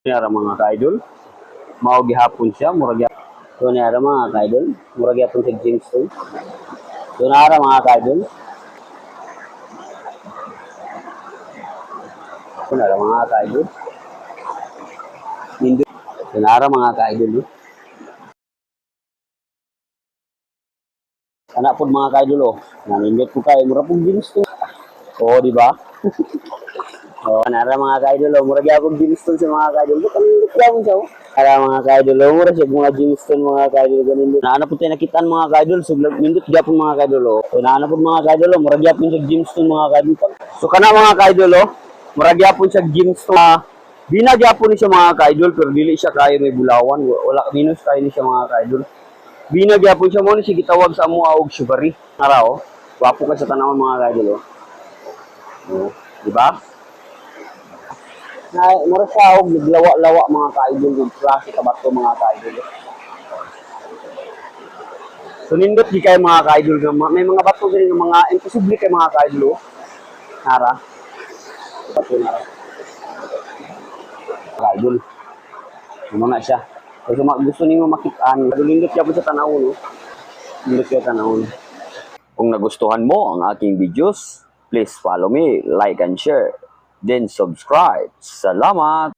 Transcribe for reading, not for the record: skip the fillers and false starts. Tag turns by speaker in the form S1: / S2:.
S1: Nara mga ka-idol, mao gihapon siya, murag so nara mga ka-idol, murag yapon si Jamestown. So nara mga ka-idol. So nara mga ka-idol. Nindot. So nara mga ka-idol. Anak pod mga ka-idol oh. Nanindot ko kay murag pong Jamestown. Oo, di ba? Oh, nara mga ka-idol, murag yapon Jamestown sa mga ka-idol. Kanindot lang siya oh. Para mga ka-idol, mura siya mga Jamestown mga ka-idol ganun. Naana po tayo nakitaan mga ka-idol, so nindot gyapon mga ka-idol. So naana po mga ka-idol, mura gyapon siya Jamestown mga ka-idol. So kana mga ka-idol, mura gyapon siya Jamestown. Binagyapon ni siya mga ka-idol, pero dili siya kayo may bulawan. Wala minus kayo ni siya mga ka-idol. Binagyapon siya mo ni siya gitawag sa amo og sugary. Nara oh. Wapo ka sa tanawon mga ka-idol oh. Di ba? Na mura siya og naglawa-lawa mga ka-idol ng klase kabato mga ka-idol. So nindot di kay mga ka-idol nga may mga bato diri nga mga imposible kay mga ka-idol. Nara. Bato nara. Ka-idol. Ano na siya. So gusto ninyo makita-an, nindot siya po sa tanawon no. Nindot siya tanawon. Kung nagustuhan mo ang aking videos, please follow me, like and share, then subscribe. Salamat!